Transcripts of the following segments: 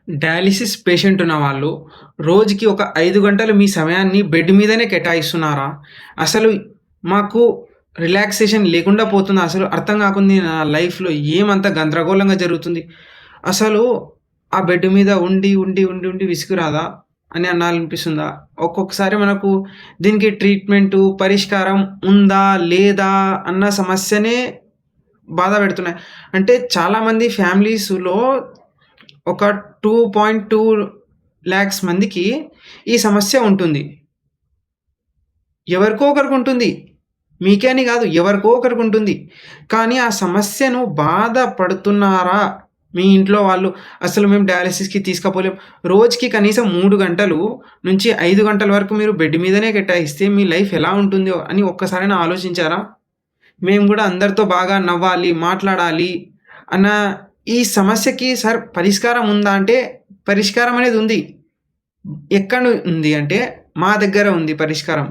Dialysis patient ఉన్న వాళ్ళు రోజుకి ఒక 5 గంటలు మీ సమయాన్ని బెడ్ మీదనే కేటాయిస్తున్నారా? అసలు మాకు రిలాక్సేషన్ లేకుండా పోతుందా? అసలు అర్థం కాకుంది నా లైఫ్‌లో ఏమంత గందరగోళంగా జరుగుతుంది. అసలు ఆ బెడ్ మీద ఉండి విసుగు రాదా? అని అనాలనిపిస్తుందా? ఒక్కొక్కసారి మనకు దీనికి ట్రీట్మెంటు, పరిష్కారం ఉందా? లేదా? అన్న సమస్యనే బాధ పెడుతున్నాయి. అంటే చాలామంది ఫ్యామిలీస్‌లో ఒక 2.2 లాక్స్ మందికి ఈ సమస్య ఉంటుంది. ఎవరికో ఒకరికుంటుంది. మీకే అని గాదు. ఎవరికో ఒకరికుంటుంది. కానీ ఆ సమస్యను బాధపడుతున్నారా మీ ఇంట్లో వాళ్ళు? అసలు మేము డయాలిసిస్‌కి తీసుకపోలేం. రోజుకి కనీసం 3 గంటలు నుంచి 5 గంటల వరకు మీరు బెడ్ మీదనే కేటాయిస్తే మీ లైఫ్ ఎలా ఉంటుందో అని ఒక్కసారైనా ఆలోచించారా? మేము గూడా అందరితో బాగా నవ్వాలి, మాట్లాడాలి అన్న ఈ సమస్యకి సార్ పరిష్కారం ఉందా అంటే, పరిష్కారం అనేది ఉంది. ఎక్కడ ఉంది అంటే, మా దగ్గర ఉంది పరిష్కారం.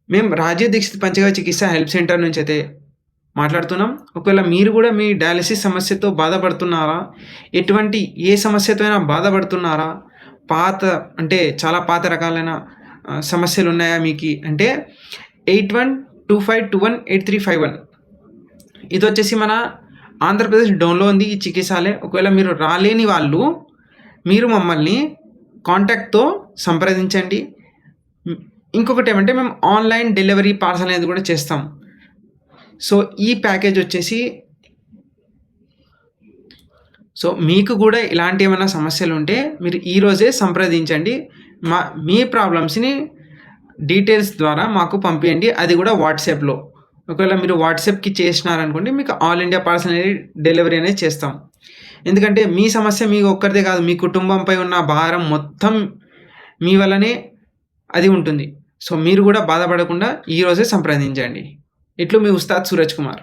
మేము రాజీవ్ దీక్షిత్ పంచగవ్య చికిత్స హెల్ప్ సెంటర్ నుంచయితే మాట్లాడుతున్నాం. ఒకవేళ మీరు గూడా మీ డయాలిసిస్ సమస్యతో బాధపడుతున్నారా? ఎటువంటి ఏ సమస్యతో అయినా బాధపడుతున్నారా? పాత అంటే చాలా పాత రకాలైన సమస్యలున్నాయా మీకి అంటే 8125218351 ఇదొచ్చేసి మన ఆంధ్రప్రదేశ్ డౌన్‌లో ఉంది ఈ చికిత్సాలయ. ఒకవేళ మీరు రాలేని వాళ్ళు, మీరు మమ్మల్ని కాంటాక్ట్‌తో సంప్రదించండి. ఇంకొకటేమంటే మేము ఆన్‌లైన్ డెలివరీ పార్సల్ అనేది కూడా చేస్తాం. సో, ఈ ప్యాకేజ్ వచ్చేసి మీకు కూడా ఇలాంటి ఏమైనా సమస్యలుంటే మీరు ఈరోజే సంప్రదించండి. మీ ప్రాబ్లమ్స్‌ని డీటెయిల్స్ ద్వారా మాకు పంపియండి. అది కూడా వాట్సాప్‌లో. ఒకవేళ మీరు వాట్సాప్‌కి చేసినారనుకోండి, మీకు ఆల్ ఇండియా పార్సల్ అనేది డెలివరీ అనేది చేస్తాం. ఎందుకంటే మీ సమస్య మీ ఒక్కరిదే కాదు. మీ కుటుంబంపై ఉన్న భారం మొత్తం మీ వల్లనే అది ఉంటుంది. సో, మీరు కూడా బాధపడకుండా ఈరోజే సంప్రదించండి. ఇట్లు మీ ఉస్తాద్ సూరజ్ కుమార్.